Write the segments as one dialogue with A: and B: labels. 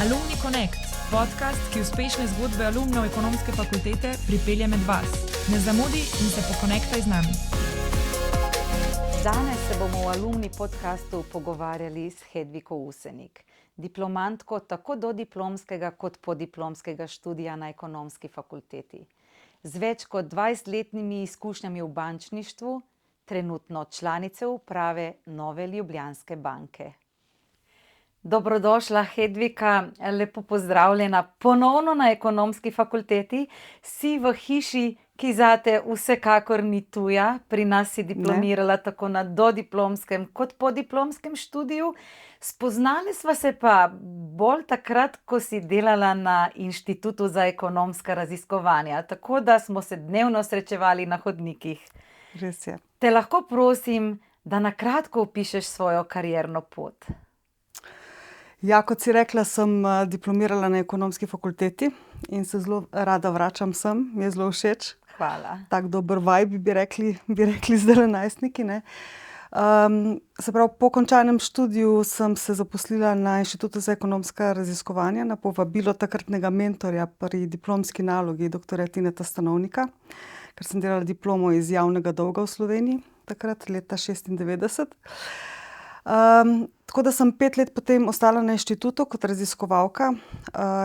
A: Alumni Connect, podcast, ki uspešne zgodbe alumnov ekonomske fakultete pripelje med vas. Ne zamudi in se pokonektaj z nami.
B: Danes se bomo v Alumni podcastu pogovarjali s Hedviko Usenik, diplomantko tako dodiplomskega kot podiplomskega študija na ekonomski fakulteti. Z več kot 20-letnimi izkušnjami v bančništvu, trenutno članice uprave Nove Ljubljanske banke. Dobrodošla, Hedvika, lepo pozdravljena ponovno na ekonomski fakulteti. Si v hiši, ki zate vsekakor ni tuja. Pri nas si diplomirala tako na dodiplomskem kot podiplomskem študiju. Spoznali sva se pa bolj takrat, ko si delala na Inštitutu za ekonomska raziskovanja, tako da smo se dnevno srečevali na hodnikih.
C: Res je.
B: Te lahko prosim, da na kratko opišeš svojo karierno pot?
C: Ja, kot si rekla, sem diplomirala na ekonomski fakulteti in se zelo rada vračam sem. Mi je zelo všeč.
B: Hvala.
C: Tak dober vibe bi rekli zdaj najstniki, ne. Se pravi, po končanem študiju sem se zaposlila na Inštitutu za ekonomska raziskovanja na povabilo takratnega mentorja pri diplomski nalogi, doktorja Tineta Stanovnika, ker sem delala diplomo iz javnega dolga v Sloveniji, takrat leta 1996. Tako da sem 5 let potem ostala na inštitutu kot raziskovalka,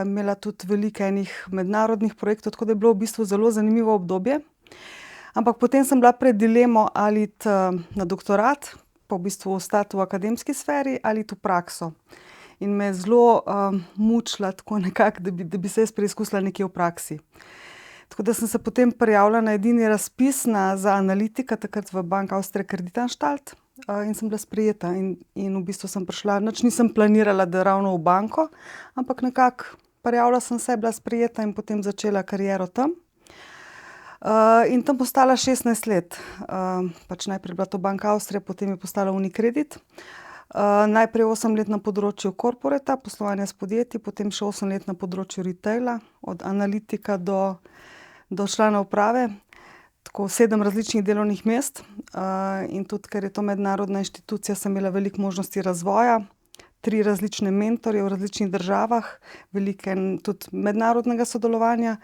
C: imela tudi veliko enih mednarodnih projektov, tako da je bilo v bistvu zelo zanimivo obdobje. Ampak potem sem bila pred dilemo, ali iti na doktorat, pa v bistvu ostati v akademski sferi, ali iti v prakso. In me je zelo mučila tako nekako, da bi se jaz preizkusila nekje v praksi. Tako da sem se potem prijavila na edini razpis za analitika, takrat v Bank Austria Kreditanstalt, in sem bila sprejeta. In v bistvu sem prišla, nič nisem planirala, da ravno v banko, ampak nekako prijavila sem se, bila sprejeta in potem začela kariero tam. In tam postala 16 let. Pač najprej je bila to Bank Austria, potem je postala Unicredit. Najprej 8 let na področju corporata, poslovanja s podjetji, potem še 8 let na področju retaila, od analitika do člana uprave. Tako 7 različnih delovnih mest. In tudi, ker je to mednarodna inštitucija, sem imela veliko možnosti razvoja, 3 različne mentorje v različnih državah, veliko tudi mednarodnega sodelovanja.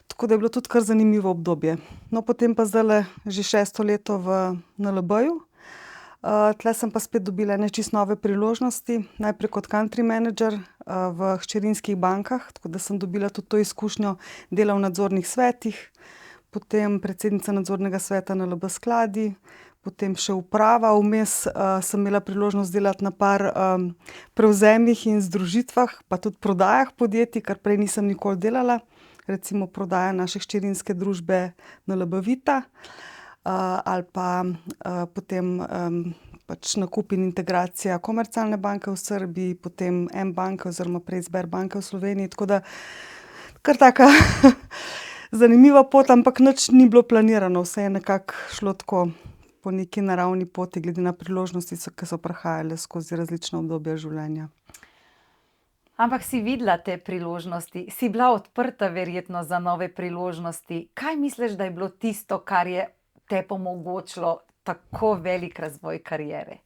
C: Tako da je bilo tudi kar zanimivo obdobje. No, potem pa zdajle že 6. leto v NLB-ju. Tule sem pa spet dobila ene čisto nove priložnosti, najprej kot country manager v hčerinskih bankah, tako da sem dobila tudi to izkušnjo dela v nadzornih svetih, potem predsednica nadzornega sveta NLB Skladi, potem še uprava. Vmes sem imela priložnost delati na par prevzemih in združitvah, pa tudi prodajah podjetij, kar prej nisem nikoli delala. Recimo prodaja naše hčerinske družbe NLB Vita, ali pa potem pač nakup in integracija Komercialne banke v Srbiji, potem M-banke oziroma prej Sberbanke v Sloveniji, tako da kar taka zanimiva pot, ampak nič ni bilo planirano, vse je nekako šlo tako po neki naravni poti, glede na priložnosti, ki so prihajale skozi različna obdobja življenja.
B: Ampak si videla te priložnosti, si bila odprta verjetno za nove priložnosti. Kaj misliš, da je bilo tisto, kar je te omogočilo tako velik razvoj kariere?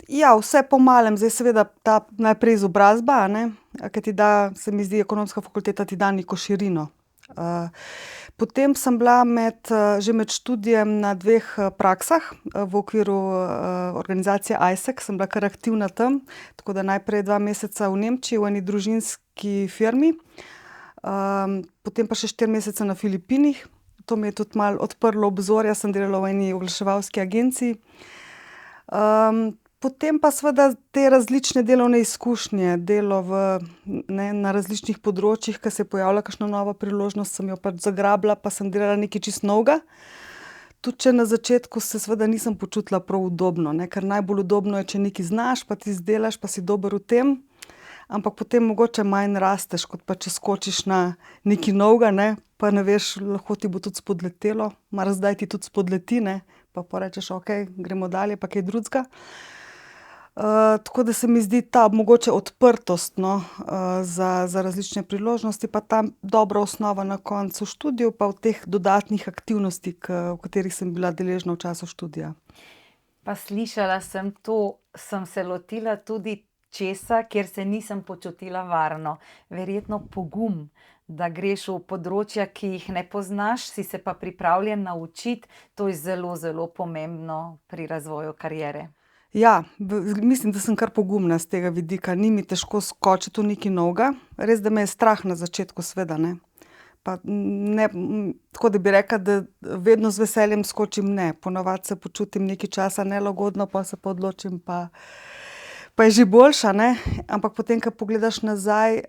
B: Ja, vse po malem. Zdaj seveda ta najprej izobrazba, a ne, ki ti da, se mi zdi, ekonomska fakulteta ti da neko širino. Potem sem bila že med študijem na 2 praksah v okviru organizacije ISEC, sem bila kar aktivna tam, tako da najprej 2 meseca v Nemčiji v eni družinski firmi, potem pa še 4 mesece na Filipinih. To mi je tudi malo odprlo obzorja, sem delala v eni oglaševalski agenciji. Potem pa seveda te različne delovne izkušnje, delo na različnih področjih, ko se je pojavila kakšna nova priložnost, sem jo pač zagrabila, pa sem delala nekaj čisto novega. Tudi če na začetku se seveda nisem počutila prav udobno, ne, ker najbolj udobno je, če nekaj znaš, pa ti izdelaš, pa si dober v tem, ampak potem mogoče manj rasteš, kot pa če skočiš na nekaj novega, ne, pa ne veš, lahko ti bo tudi spodletelo, marsikdaj ti tudi spodleti, ne, pa rečeš, okej, gremo dalje, pa kaj drugega. Tako da se mi zdi ta mogoče odprtost, no, za različne priložnosti, pa ta dobra osnova na koncu študija, pa v teh dodatnih aktivnostih, v katerih sem bila deležna v času študija. Pa slišala sem to, sem se lotila tudi
D: česa, kjer se nisem počutila varno. Verjetno pogum, da greš v področja, ki jih ne poznaš, si se pa pripravljen naučiti, to je zelo, zelo pomembno pri razvoju kariere.
B: Ja, mislim, da sem kar pogumna z tega vidika. Ni mi težko skočiti v nekaj novega. Res, da me je strah na začetku, seveda, ne. Pa ne, tako da bi rekla, da vedno z veseljem skočim, ne. Ponavadi se počutim nekaj časa nelagodno, pol se pa odločim, pa je že boljše, ne. Ampak potem, ko pogledaš nazaj,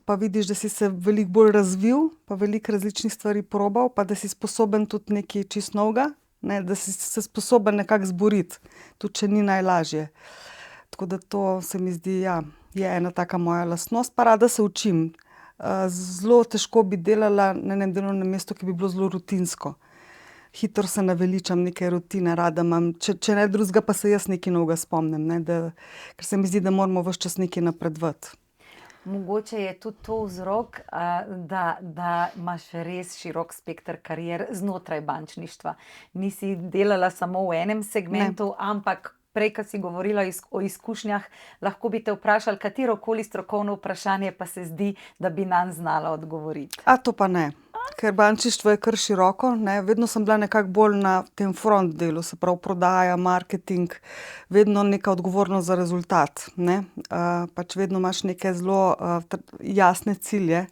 B: pa vidiš, da si se veliko bolj razvil, pa veliko različnih stvari probal, pa da si sposoben tudi nekaj čisto novega, ne, da si se sposoben nekako zboriti, tudi če ni najlažje. Tako da to se mi zdi, ja, je ena taka moja lastnost, pa rada se učim. Zelo težko bi delala na enem delovnem mestu, ki bi bilo zelo rutinsko. Hitro se naveličam neke rutine, rada imam, če ne drugega, pa se jaz nekaj novega spomnim, ne, ker se mi zdi, da moramo ves čas nekaj napredovati.
D: Mogoče je tudi to vzrok, da imaš res širok spekter karier znotraj bančništva. Nisi delala samo v enem segmentu, ampak prej, ko si govorila o izkušnjah, lahko bi te vprašali katerokoli strokovno vprašanje, pa se zdi, da bi nanj znala odgovoriti.
B: To pa ne. Ker bančništvo je kar široko, ne, vedno sem bila nekako bolj na tem front delu, se pravi prodaja, marketing, vedno neka odgovornost za rezultat, ne. Pač vedno imaš neke zelo jasne cilje,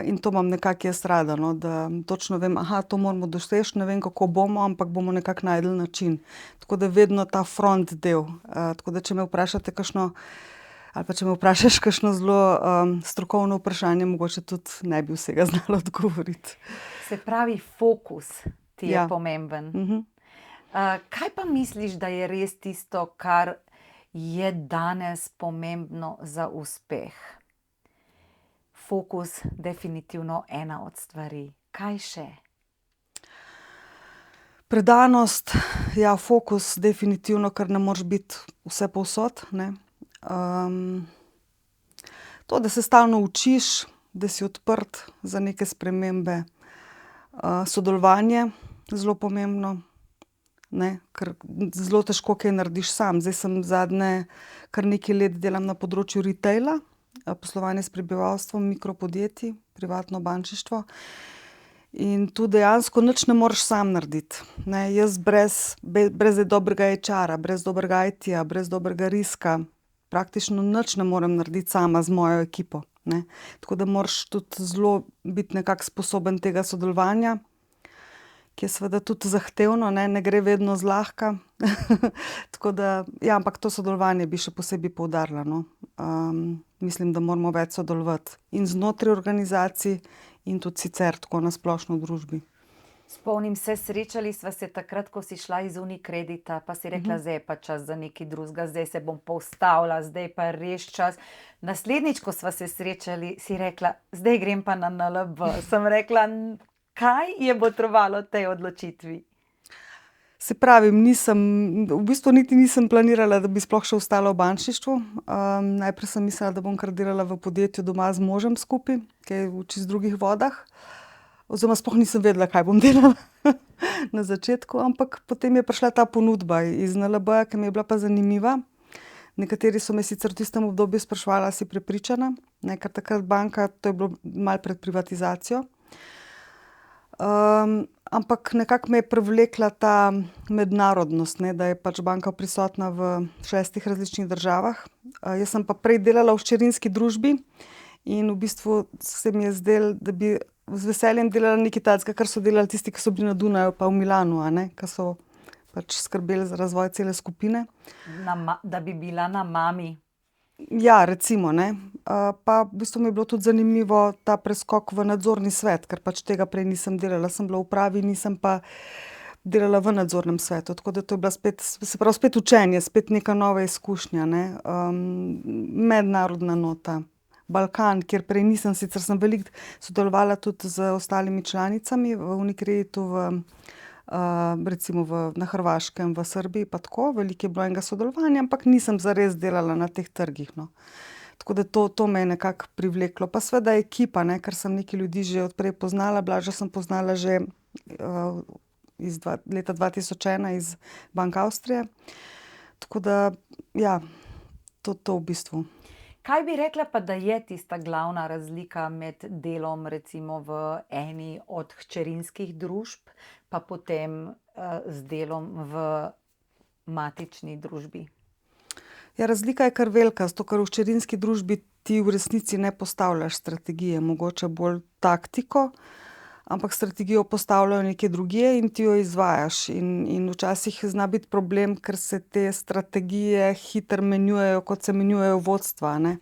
B: in to imam nekako jaz rada, no, da točno vem, to moramo doseči, ne vem, kako bomo, ampak bomo nekako našli način. Tako da vedno ta front del, tako da če me vprašate kakšno, ali pa če me vprašaš kakšno zelo strokovno vprašanje, mogoče tudi ne bi vsega znala odgovoriti.
D: Se pravi, fokus ti je pomemben. Kaj pa misliš, da je res tisto, kar je danes pomembno za uspeh? Fokus definitivno ena od stvari. Kaj še?
B: Predanost, ja, fokus definitivno, ker ne moreš biti vsepovsod, ne. To, da se stalno učiš, da si odprt za neke spremembe. Sodelovanje, zelo pomembno, ne, ker zelo težko kaj narediš sam. Zdaj sem zadnje kar nekaj let delam na področju retaila, poslovanje s prebivalstvom, mikropodjetij, privatno bančništvo. In tu dejansko nič ne moreš sam narediti, ne. Jaz brez dobrega HR-a, brez dobrega IT-ja, brez dobrega riska, praktično nič ne morem narediti sama z mojo ekipo, ne. Tako da moraš tudi zelo biti nekako sposoben tega sodelovanja, ki je seveda tudi zahtevno, ne gre vedno zlahka. Tako da, ja, ampak to sodelovanje bi še posebej poudarila, no. Mislim, da moramo več sodelovati in znotraj organizacij in tudi sicer tako na splošno v družbi.
D: Spomnim se, srečali sva se takrat, ko si šla iz Unikredita, pa si rekla, zdaj je pa čas za nekaj drugega, zdaj se bom pa ustavila, zdaj pa res čas. Naslednjič, ko sva se srečali, si rekla, zdaj grem pa na NLB. Sem rekla, kaj je botrovalo tej odločitvi?
B: Se pravi, v bistvu niti nisem planirala, da bi sploh še ostala v bančništvu. Najprej sem mislila, da bom kar delala v podjetju doma z možem skupaj, ki je v čisto drugih vodah. Oziroma sploh nisem vedela, kaj bom delala na začetku, ampak potem je prišla ta ponudba iz NLB-ja, ki mi je bila pa zanimiva. Nekateri so me sicer v tistem obdobju spraševali, a si prepričana, ne, ker takrat banka, to je bilo malo pred privatizacijo. Ampak nekako me je privlekla ta mednarodnost, ne, da je pač banka prisotna v 6 različnih državah. Jaz sem pa prej delala v hčerinski družbi in v bistvu se mi je zdelo, da bi z veseljem delala nekaj takega, kar so delali tisti, ki so bili na Dunaju pa v Milanu, a ne, ki so pač skrbeli za razvoj cele skupine.
D: Da bi bila na mami.
B: Ja, recimo, ne. Pa v bistvu mi je bilo tudi zanimivo ta preskok v nadzorni svet, ker pač tega prej nisem delala. Sem bila v upravi, nisem pa delala v nadzornem svetu. Tako da to je bila spet učenje, spet neka nova izkušnja, ne. Mednarodna nota. Balkan, kjer prej nisem, sicer sem veliko sodelovala tudi z ostalimi članicami v Unikreditu, recimo na Hrvaškem, v Srbiji pa tako, veliko je bilo enega sodelovanja, ampak nisem zares delala na teh trgih, no. Tako da to me je nekako privleklo. Pa seveda ekipa, ne, ker sem nekaj ljudi že od prej poznala, Blaža sem poznala že iz leta 2001 iz Bank Avstrije. Tako da, ja, to v bistvu.
D: Kaj bi rekla pa, da je tista glavna razlika med delom recimo v eni od hčerinskih družb, pa potem z delom v matični družbi?
B: Ja, razlika je kar velika, zato ker v hčerinski družbi ti v resnici ne postavljaš strategije, mogoče bolj taktiko, ampak strategijo postavljajo nekje drugje in ti jo izvajaš. In včasih zna biti problem, ker se te strategije hitro menjujejo, kot se menjujejo vodstva, ne.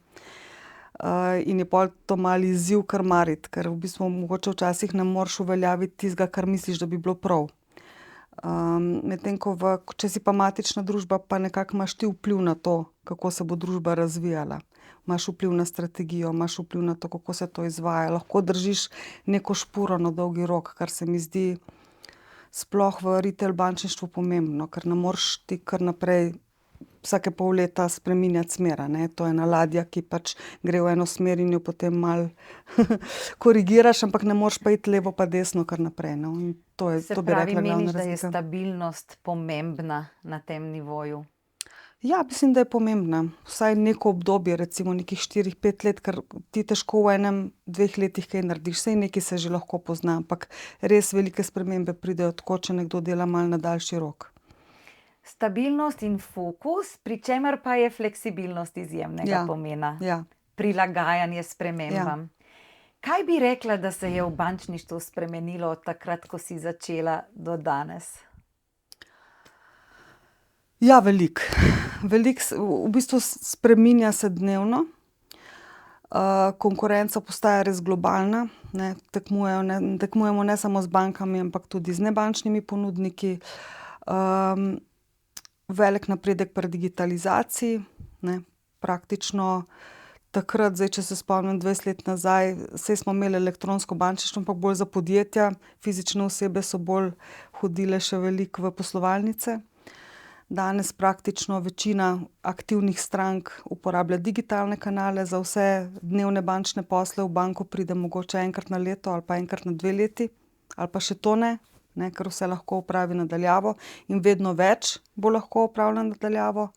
B: In je pol to malo izziv krmariti, ker v bistvu mogoče včasih ne moreš uveljaviti tistega, kar misliš, da bi bilo prav. Medtem ko če si pa matična družba, pa nekako imaš ti vpliv na to, kako se bo družba razvijala. Imaš vpliv na strategijo, imaš vpliv na to, kako se to izvaja. Lahko držiš neko špuro na dolgi rok, kar se mi zdi sploh v retail bančništvu pomembno, ker ne moreš ti kar naprej vsake pol leta spreminjati smer, a ne. To je ena ladja, ki pač gre v eno smer in jo potem malo korigiraš, ampak ne moreš pa iti levo pa desno kar naprej, no. In to je, to bi rekla, glavna
D: meniš, da je
B: razlika.
D: stabilnost pomembna na tem nivoju?
B: Ja, mislim, da je pomembna. Vsaj neko obdobje, recimo nekih 4-5 let, ker ti težko v 1-2 letih kaj narediš. Saj nekaj se že lahko pozna, ampak res velike spremembe pridejo tako, če nekdo dela malo na daljši rok.
D: Stabilnost in fokus, pri čemer pa je fleksibilnost izjemnega pomena.
B: Ja.
D: Prilagajanje spremembam. Kaj bi rekla, da se je v bančništvu spremenilo od takrat, ko si začela, do danes?
B: Ja, veliko. V bistvu spreminja se dnevno. Konkurenca postaja res globalna, ne. Tekmujemo ne samo z bankami, ampak tudi z nebančnimi ponudniki. Velik napredek pri digitalizaciji, ne. Praktično takrat, zdaj, če se spomnim 20 let nazaj, saj smo imeli elektronsko bančništvo, ampak bolj za podjetja. Fizične osebe so bolj hodile še veliko v poslovalnice. Danes praktično večina aktivnih strank uporablja digitalne kanale za vse dnevne bančne posle. V banko pride mogoče enkrat na leto ali pa enkrat na 2 leti, ali pa še to ne, ker vse lahko opravi na daljavo in vedno več bo lahko opravljeno na daljavo.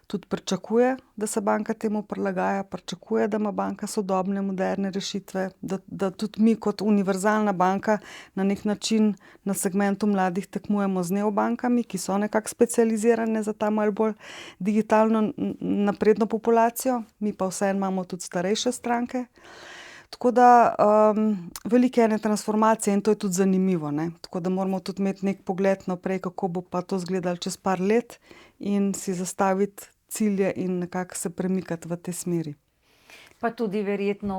B: Tudi pričakuje, da se banka temu prilagaja, pričakuje, da ima banka sodobne, moderne rešitve, da tudi mi kot univerzalna banka na neki način na segmentu mladih tekmujemo z neobankami, ki so nekako specializirane za ta malo bolj digitalno napredno populacijo, mi pa vseeno imamo tudi starejše stranke. Tako da veliko ene transformacije in to je tudi zanimivo, ne. Tako da moramo tudi imeti neki pogled naprej, kako bo pa to izgledalo čez par let in si zastaviti cilje in nekako se premikati v tej smeri.
D: Pa tudi verjetno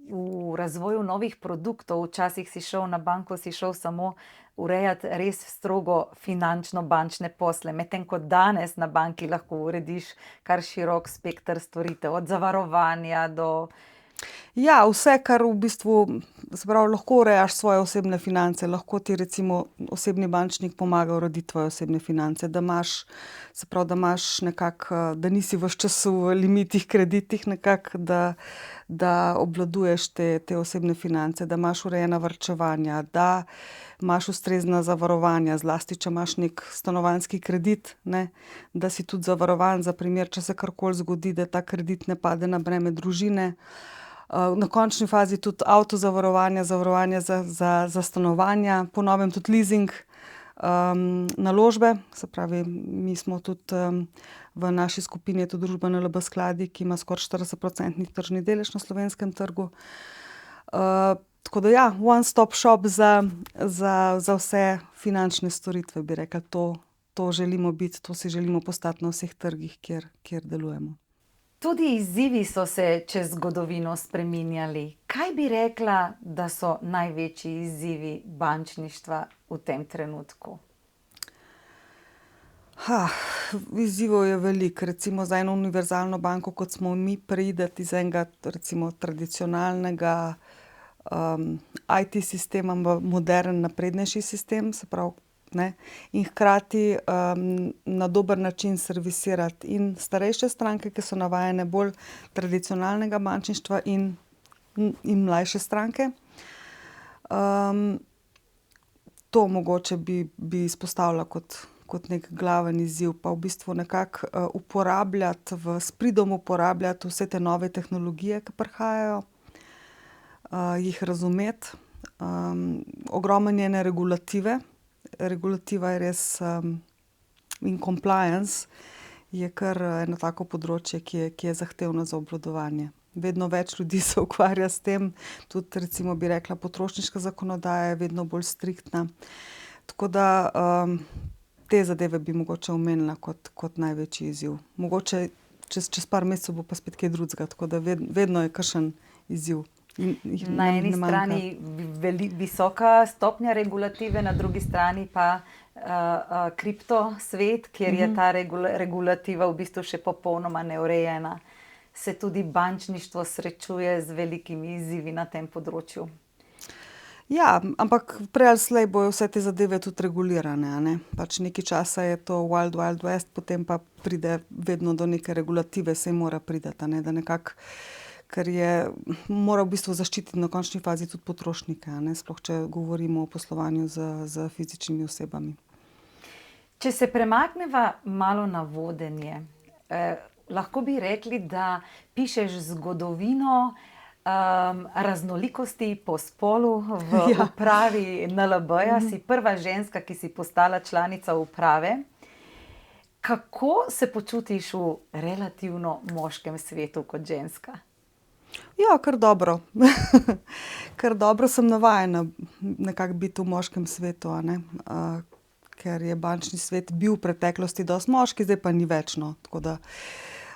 D: v razvoju novih produktov. Včasih si šel na banko, si šel samo urejati res strogo finančno-bančne posle, medtem ko danes na banki lahko urediš kar širok spekter storitev, od zavarovanja do...
B: Ja, vse, kar v bistvu, se pravi, lahko urejaš svoje osebne finance, lahko ti recimo osebni bančnik pomaga urediti tvoje osebne finance, da imaš, se pravi, da imaš nekako, da nisi ves čas v limitih, kreditih nekako, da obvladuješ te osebne finance, da imaš urejena varčevanja, da imaš ustrezna zavarovanja, zlasti če imaš neki stanovanjski kredit, ne, da si tudi zavarovan za primer, če se karkoli zgodi, da ta kredit ne pade na breme družine. Na končni fazi tudi avtozavarovanja, zavarovanja za stanovanja, po novem tudi leasing, naložbe, se pravi, mi smo tudi v naši skupini, je tudi družba NLB Skladi, ki ima skoraj 40% tržni delež na slovenskem trgu. Tako da ja, one stop shop za vse finančne storitve, bi rekla, to želimo biti, to si želimo postati na vseh trgih, kjer delujemo.
D: Tudi izzivi so se čez zgodovino spreminjali. Kaj bi rekla, da so največji izzivi bančništva v tem trenutku?
B: Izzivov je veliko. Recimo za eno univerzalno banko, kot smo mi, preideti iz enega recimo tradicionalnega IT sistema v moderen, naprednejši sistem, se pravi, ne, in hkrati na dober način servisirati in starejše stranke, ki so navajene bolj tradicionalnega bančništva, in mlajše stranke. To mogoče bi izpostavila kot kot nek glaven izziv, pa v bistvu nekako uporabljati, s pridom uporabljati vse te nove tehnologije, ki prihajajo, jih razumeti. Ogromno je ene regulative. Regulativa je res in compliance je kar eno tako področje, ki je zahtevno za obvladovanje. Vedno več ljudi se ukvarja s tem, tudi recimo bi rekla potrošniška zakonodaja je vedno bolj striktna. Tako da te zadeve bi mogoče omenila kot največji izziv. Mogoče čez par mesecev bo pa spet kaj drugega, tako da vedno je kakšen izziv.
D: Na eni strani visoka stopnja regulative, na drugi strani pa kripto svet, kjer je ta regulativa v bistvu še popolnoma neurejena. Se tudi bančništvo srečuje z velikimi izzivi na tem področju.
B: Ja, ampak prej ali slej bojo vse te zadeve tudi regulirane, a ne. Pač nekaj časa je to wild west, potem pa pride vedno do neke regulative, saj mora priti, a ne, da nekako, ker mora v bistvu zaščititi na končni fazi tudi potrošnike, a ne, sploh če govorimo o poslovanju z fizičnimi osebami.
D: Če se premakneva malo na vodenje, lahko bi rekli, da pišeš zgodovino raznolikosti po spolu v upravi NLB-ja. Si prva ženska, ki si postala članica uprave. Kako se počutiš v relativno moškem svetu kot ženska?
B: Ja, kar dobro. Kar dobro, sem navajena nekako biti v moškem svetu, a ne. Ker je bančni svet bil v preteklosti dosti moški, zdaj pa ni več, no. Tako da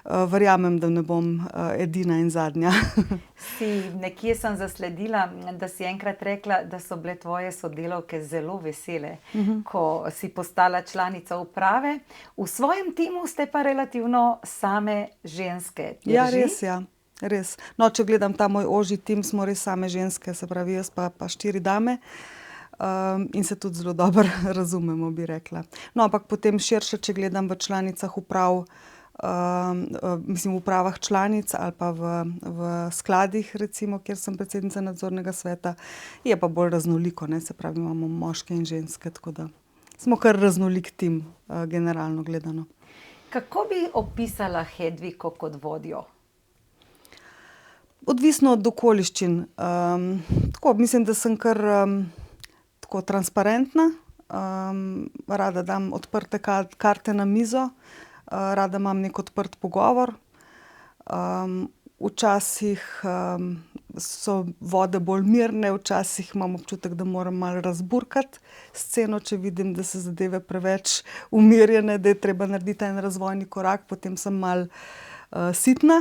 B: verjamem, da ne bom edina in zadnja.
D: Nekje sem zasledila, da si enkrat rekla, da so bile tvoje sodelavke zelo vesele, ko si postala članica uprave. V svojem timu ste pa relativno same ženske. Drži?
B: Ja, res, ja. Res. No, če gledam ta moj ožji tim, smo res same ženske, se pravi jaz pa 4 dame. In se tudi zelo dobro razumemo, bi rekla. No, ampak potem širše, če gledam v članicah uprav, mislim v upravah članic ali pa v skladih, recimo, kjer sem predsednica nadzornega sveta, je pa bolj raznoliko, ne, se pravi, imamo moške in ženske, tako da smo kar raznolik tim, generalno gledano.
D: Kako bi opisala Hedviko kot vodjo?
B: Odvisno od okoliščin. Tako, mislim, da sem kar tako transparentna, rada dam odprte karte na mizo, rada imam nek odprt pogovor. Včasih so vode bolj mirne, včasih imam občutek, da moram malo razburkati sceno, če vidim, da so zadeve preveč umirjene, da je treba narediti en razvojni korak, potem sem malo sitna,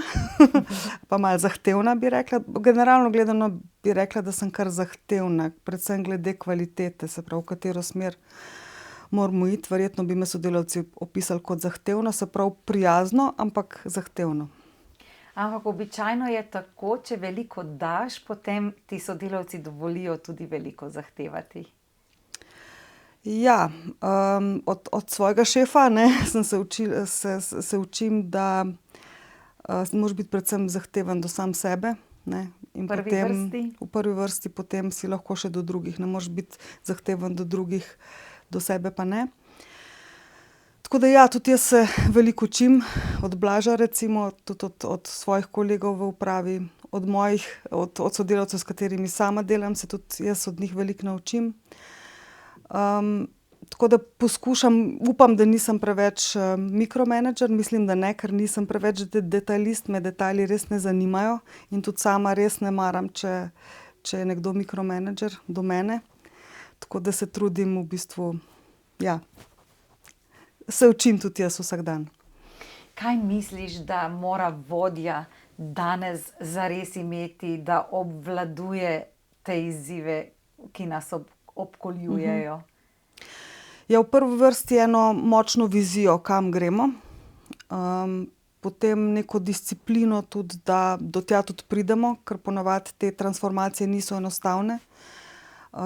B: pa malo zahtevna, bi rekla. Generalno gledano bi rekla, da sem kar zahtevna, predvsem glede kvalitete, se pravi, v katero smer moramo iti. Verjetno bi me sodelavci opisali kot zahtevno, se pravi prijazno, ampak zahtevno.
D: Ampak običajno je tako, če veliko daš, potem ti sodelavci dovolijo tudi veliko zahtevati.
B: Ja, od svojega šefa, ne, se učim, da moraš biti predvsem zahteven do sam sebe, ne, in v prvi vrsti potem si lahko še do drugih. Ne moreš biti zahteven do drugih, do sebe pa ne. Tako da ja, tudi jaz se veliko učim od Blaža, recimo, tudi od svojih kolegov v upravi, od sodelavcev, s katerimi sama delam, se tudi jaz od njih veliko naučim. Tako da poskušam, upam, da nisem preveč mikromenedžer, mislim, da ne, ker nisem preveč detajlist, me detajli res ne zanimajo in tudi sama res ne maram, če je nekdo mikromenedžer do mene. Tako da se trudim v bistvu, ja, se učim tudi jaz vsak dan.
D: Kaj misliš, da mora vodja danes zares imeti, da obvladuje te izzive, ki nas obkoljujejo?
B: Ja, v prvi vrsti eno močno vizijo, kam gremo. Potem neko disciplino tudi, da do tja tudi pridemo, ker ponavadi te transformacije niso enostavne.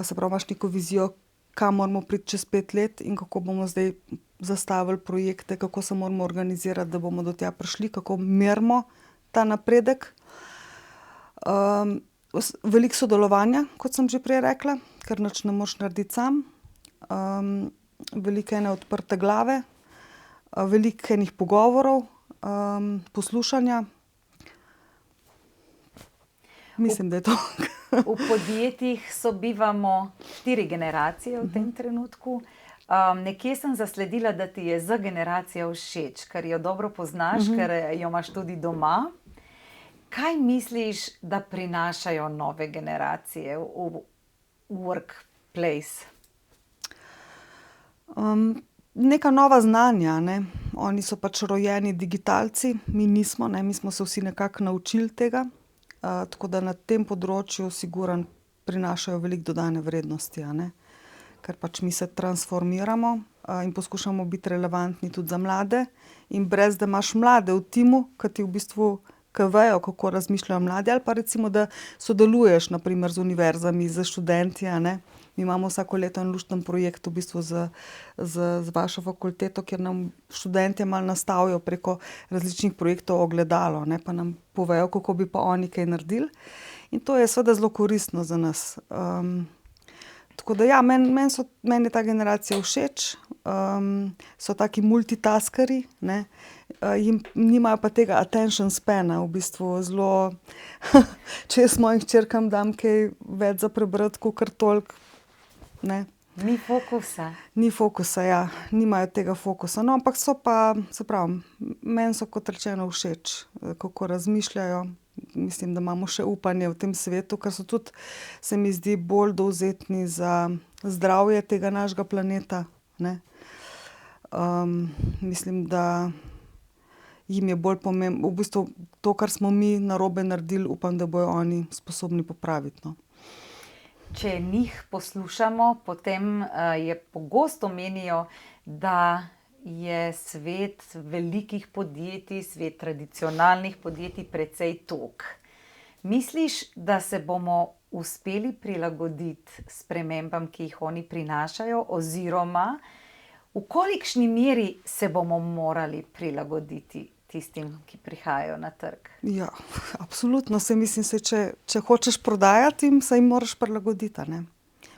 B: Se pravi, imaš neko vizijo, kam moramo priti čez 5 let in kako bomo zdaj zastavili projekte, kako se moramo organizirati, da bomo do tja prišli, kako merimo ta napredek. Veliko sodelovanja, kot sem že prej rekla, ker nič ne moreš narediti sam. veliko ene odprte glave, veliko enih pogovorov, poslušanja. Mislim, da je to.
D: V podjetjih sobivamo 4 generacije v tem trenutku. Nekje sem zasledila, da ti je Z generacija všeč, ker jo dobro poznaš, ker jo imaš tudi doma. Kaj misliš, da prinašajo nove generacije v workplace?
B: Neka nova znanja, ne. Oni so pač rojeni digitalci, mi nismo, ne, mi smo se vsi nekako naučili tega. Tako da na tem področju sigurno prinašajo veliko dodane vrednosti, a ne. Ker pač mi se transformiramo, in poskušamo biti relevantni tudi za mlade. In brez da imaš mlade v timu, ki ti v bistvu, ki vejo, kako razmišljajo mladi, ali pa recimo, da sodeluješ na primer z univerzami, s študenti, a ne. Mi imamo vsako leto en lušten projekt v bistvu z vašo fakulteto, kjer nam študentje malo nastavijo preko različnih projektov ogledalo, ne, pa nam povejo, kako bi pa oni kaj naredili. In to je seveda zelo koristno za nas. Tako da ja, meni je ta generacija všeč. So taki multitaskerji, ne. Nimajo pa tega attention spana, v bistvu zelo, če jaz mojim hčerkam dam kaj več za prebrati, kakor toliko, ne.
D: Ni fokusa.
B: Ni fokusa, ja. Nimajo tega fokusa. No, ampak so pa, se pravi, meni so, kot rečeno, všeč, kako razmišljajo. Mislim, da imamo še upanje v tem svetu, ker so tudi, se mi zdi, bolj dovzetni za zdravje tega našega planeta, ne. Mislim, da jim je bolj pomembno, v bistvu to, kar smo mi narobe naredili, upam, da bojo oni sposobni popraviti, no.
D: Če njih poslušamo, potem je pogosto menijo, da je svet velikih podjetij, svet tradicionalnih podjetij precej tog. Misliš, da se bomo uspeli prilagoditi spremembam, ki jih oni prinašajo, oziroma v kolikšni meri se bomo morali prilagoditi tistim, ki prihajajo na trg?
B: Ja, absolutno, saj mislim, če hočeš prodajati, se jim moraš prilagoditi, a ne.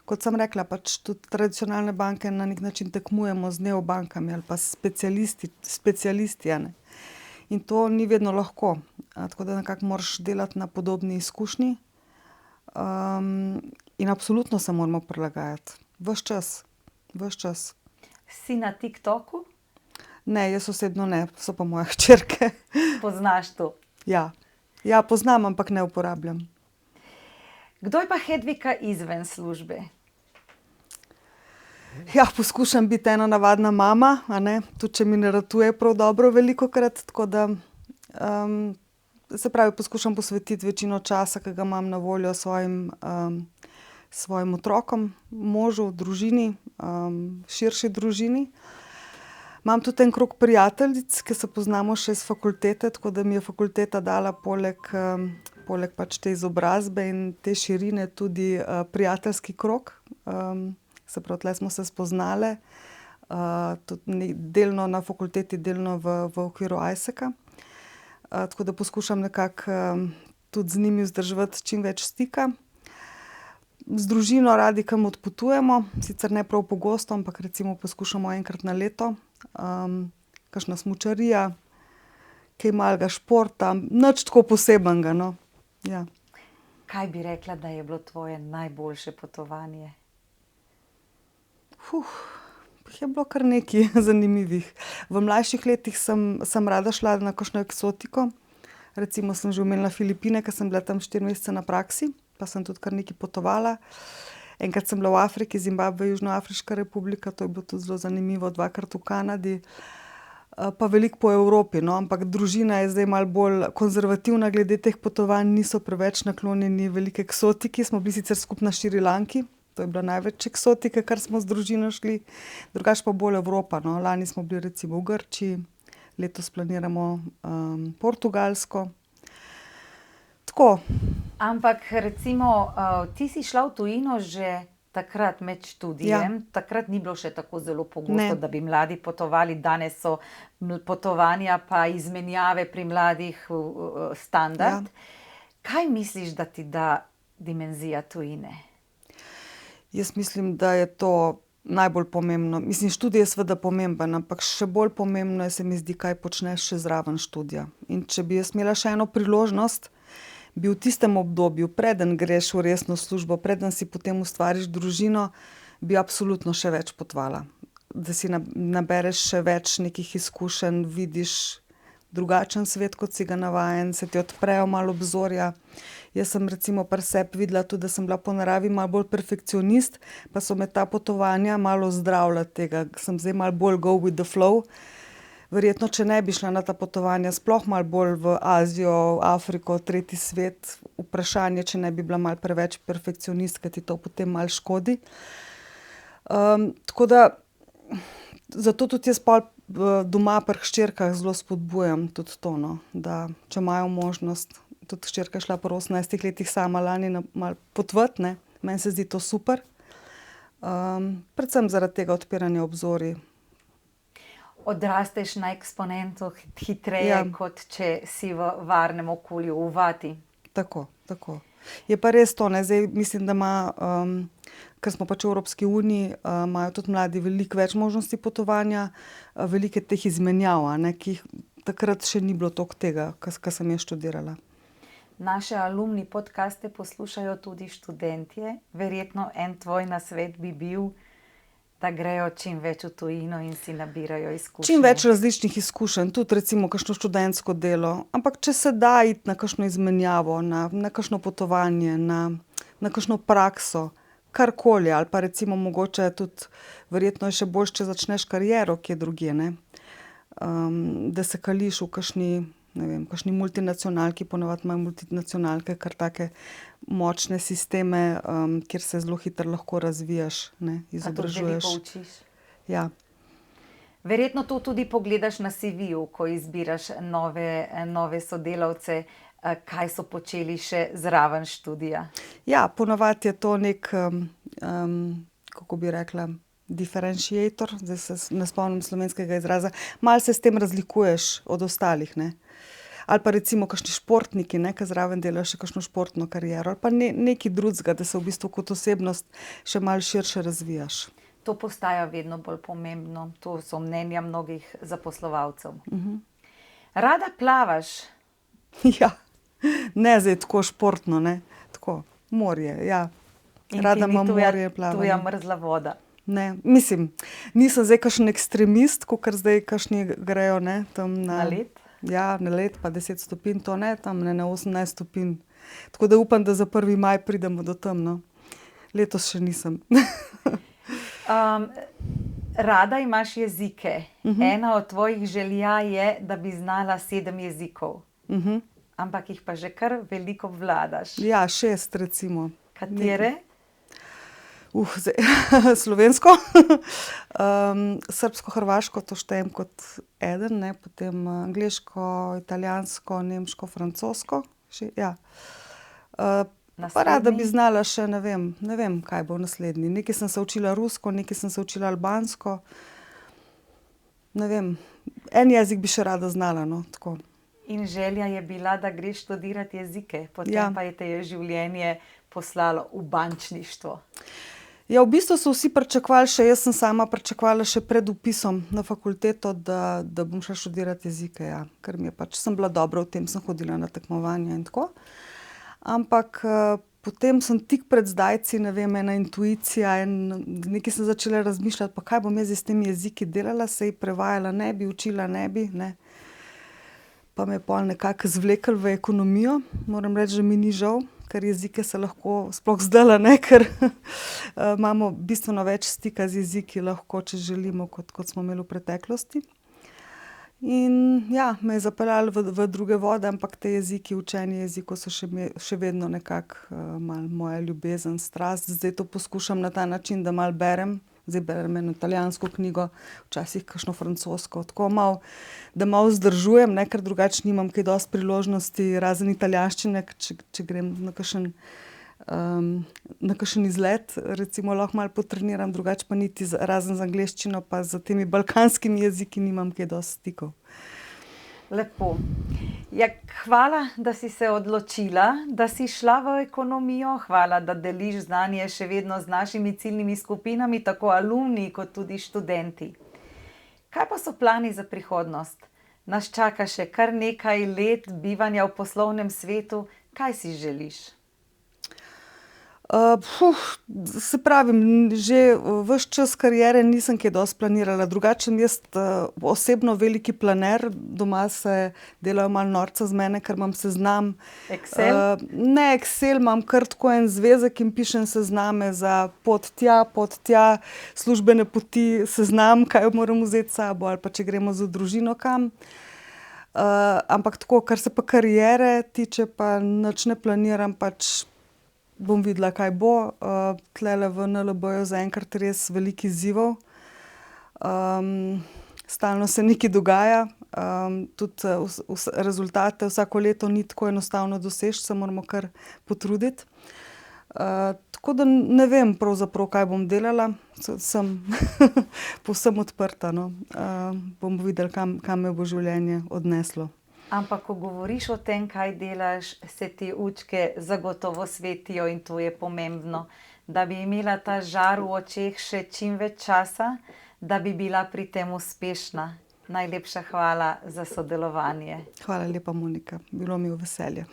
B: Kot sem rekla, pač tudi tradicionalne banke na neki način tekmujemo z neobankami ali pa specialisti, a ne. In to ni vedno lahko. Tako da nekako moraš delati na podobni izkušnji. In absolutno se moramo prilagajati. Ves čas. Ves čas.
D: Si na TikToku?
B: Ne, jaz osebno ne, so pa moje hčerke.
D: Poznaš to?
B: Ja. Ja, poznam, ampak ne uporabljam.
D: Kdo je pa Hedvika izven službe?
B: Ja, poskušam biti ena navadna mama, a ne, tudi če mi ne ratuje prav dobro velikokrat, tako da, se pravi, poskušam posvetiti večino časa, ki ga imam na voljo svojim otrokom, možu, družini, širši družini. Imam tudi en krog prijateljic, ki se poznamo še s fakultete, tako da mi je fakulteta dala poleg pač te izobrazbe in te širine tudi prijateljski krog. Se pravi, tule smo se spoznale, tudi delno na fakulteti, delno v okviru ISEC-a. Tako da poskušam nekako tudi z njimi vzdrževati čim več stika. Z družino radi kam odpotujemo, sicer ne prav pogosto, ampak recimo poskušamo enkrat na leto. Kakšna smučarija, kaj malega športa, nič tako posebenega, no. Ja.
D: Kaj bi rekla, da je bilo tvoje najboljše potovanje?
B: Je bilo kar nekaj zanimivih. V mlajših letih sem rada šla na kakšno eksotiko. Recimo sem že omenila Filipine, ker sem bila tam 4 mesece na praksi, pa sem tudi kar nekaj potovala. Enkrat sem bila v Afriki, Zimbabve, Južnoafriška republika, to je bilo tudi zelo zanimivo, 2-krat v Kanadi. Pa veliko po Evropi, no, ampak družina je zdaj malo bolj konzervativna glede teh potovanj, niso preveč naklonjeni veliki eksotiki, smo bili sicer skupaj na Šrilanki, to je bila največ eksotike, kar smo z družino šli, drugače pa bolj Evropa, no, lani smo bili recimo v Grčiji, letos planiramo Portugalsko. Tako.
D: Ampak recimo, ti si šla v tujino že takrat med študijem, takrat ni bilo še tako zelo pogosto, da bi mladi potovali, danes so potovanja pa izmenjave pri mladih standard. Kaj misliš, da ti da dimenzija tujine?
B: Jaz mislim, da je to najbolj pomembno. Mislim, študij je seveda pomemben, ampak še bolj pomembno je, se mi zdi, kaj počneš še zraven študija. In če bi jaz imela še eno priložnost, bi v tistem obdobju, preden greš v resno službo, preden si potem ustvariš družino, bi absolutno še več potovala. Da si nabereš še več nekih izkušenj, vidiš drugačen svet, kot si ga navajen, se ti odprejo malo obzorja. Jaz sem recimo pri sebi videla tudi, da sem bila po naravi malo bolj perfekcionist, pa so me ta potovanja malo zdravila tega. Sem zdaj malo bolj go with the flow. Verjetno, če ne bi šla na ta potovanja, sploh malo bolj v Azijo, Afriko, tretji svet, vprašanje, če ne bi bila malo preveč perfekcionistka, ti to potem malo škodi. Tako da, zato tudi jaz pol doma pri hčerkah zelo spodbujam tudi to, no, da če imajo možnost, tudi hčerka je šla pri 18 letih sama lani malo potovati, ne, meni se zdi to super. Predvsem zaradi tega odpiranja obzorij.
D: Odrasteš na eksponentu hitreje, kot če si v varnem okolju, v vati.
B: Tako. Je pa res to, ne, zdaj mislim, da ima, ker smo pač v Evropski uniji, imajo tudi mladi veliko več možnosti potovanja, veliko teh izmenjav, ne, ki jih takrat še ni bilo toliko tega, ko sem jaz študirala.
D: Naše alumni podcaste poslušajo tudi študentje. Verjetno en tvoj nasvet bi bil, da grejo čim več v tujino in si nabirajo izkušnje.
B: Čim več različnih izkušenj, tudi recimo kakšno študentsko delo, ampak če se da iti na kakšno izmenjavo, na kakšno potovanje, na kakšno prakso, karkoli, ali pa recimo mogoče tudi, verjetno je še boljše, če začneš kariero kje drugje, ne. Da se kališ v kakšni multinacionalki, ponavadi imajo multinacionalke kar take močne sisteme, kjer se zelo hitro lahko razvijaš, ne, izobražuješ.
D: Pa tudi veliko učiš.
B: Ja.
D: Verjetno to tudi pogledaš na CV-ju, ko izbiraš nove sodelavce, kaj so počeli še zraven študija.
B: Ja, ponavadi je to neki, kako bi rekla, differentiator, zdaj se ne spomnim slovenskega izraza, malo se s tem razlikuješ od ostalih, ne. Ali pa recimo kakšni športniki, ne, ki zraven delajo še kakšno športno kariero, ali pa nekaj drugega, da se v bistvu kot osebnost še malo širše razvijaš.
D: To postaja vedno bolj pomembno, to so mnenja mnogih zaposlovalcev. Rada plavaš?
B: Ja, ne zdaj tako športno, ne, tako, morje, ja. Rada imam morje, plavanje.
D: Tuja mrzla voda.
B: Ne, mislim, nisem zdaj kakšen ekstremist, kakor zdaj kakšni grejo, ne, tam
D: Na led?
B: Ja, na led, pa 10 stopinj, to ne, tam ne, na 18 stopinj. Tako da upam, da za 1. maj pridemo do tam, no. Letos še nisem.
D: Rada imaš jezike. Ena od tvojih želja je, da bi znala 7 jezikov. Ampak jih pa že kar veliko vladaš.
B: Ja, 6 recimo.
D: Katere?
B: Slovensko, srbsko, hrvaško, to štejem kot eden, ne, potem angleško, italijansko, nemško, francosko, ja. Pa rada bi znala še, ne vem, kaj bo naslednji. Nekaj sem se učila rusko, nekaj sem se učila albansko, ne vem, en jezik bi še rada znala, no, tako.
D: In želja je bila, da greš študirati jezike, potem pa je te življenje poslalo v bančništvo.
B: Ja, v bistvu so vsi pričakovali še, jaz sem sama pričakovala še pred vpisom na fakulteto, da bom šla študirati jezike, ja. Ker mi je pač, sem bila dobra v tem, sem hodila na tekmovanja in tako. Ampak potem sem tik pred zdajci, ne vem, ena intuicija in nekaj sem začela razmišljati, pa kaj bom jaz s temi jeziki delala, se jih prevajala ne bi, učila ne bi, ne. Pa me je pol nekako zvlekel v ekonomijo, moram reči, že mi ni žal, ker jezike se lahko, sploh zdajle, ne, ker imamo bistveno več stika z jeziki lahko, če želimo, kot smo imeli v preteklosti. In ja, me je zapeljalo v druge vode, ampak te jeziki, učenje jezikov so še vedno nekako malo moja ljubezen, strast. Zdaj to poskušam na ta način, da malo berem. Zdaj berem eno italijansko knjigo, včasih kakšno francosko, tako malo, da malo vzdržujem, ne, ker drugače nimam kaj dosti priložnosti, razen italijanščine, če grem na kakšen izlet, recimo lahko malo potreniram, drugače pa niti razen z angleščino, pa z temi balkanskimi jeziki nimam kaj dosti stikov.
D: Lepo. Ja, hvala, da si se odločila, da si šla v ekonomijo. Hvala, da deliš znanje še vedno z našimi ciljnimi skupinami, tako alumni kot tudi študenti. Kaj pa so plani za prihodnost? Nas čaka še kar nekaj let bivanja v poslovnem svetu. Kaj si želiš?
B: Se pravim, že ves čas kariere nisem kaj dosti planirala. Drugače sem jaz osebno veliki planer. Doma se delajo malo norca z mene, ker imam seznam.
D: Excel?
B: Ne Excel, imam kar tako en zvezek in pišem sezname za pot tja, službene poti, seznam, kaj moram vzeti s sabo ali pa če gremo z družino kam. Ampak tako, kar se pa kariere tiče, pa nič ne planiram, pač bom videla, kaj bo. Tulele v NLB-ju zaenkrat res veliko izzivov. Stalno se nekaj dogaja. Tudi rezultate vsako leto ni tako enostavno doseči, se moramo kar potruditi. Tako da ne vem pravzaprav, kaj bom delala. Sem povsem odprta, no. Bomo videli, kam me bo življenje odneslo.
D: Ampak ko govoriš o tem, kaj delaš, se ti lučke zagotovo svetijo in to je pomembno. Da bi imela ta žar v očeh še čim več časa, da bi bila pri tem uspešna. Najlepša hvala za sodelovanje.
B: Hvala lepa, Monika. Bilo mi je v veselje.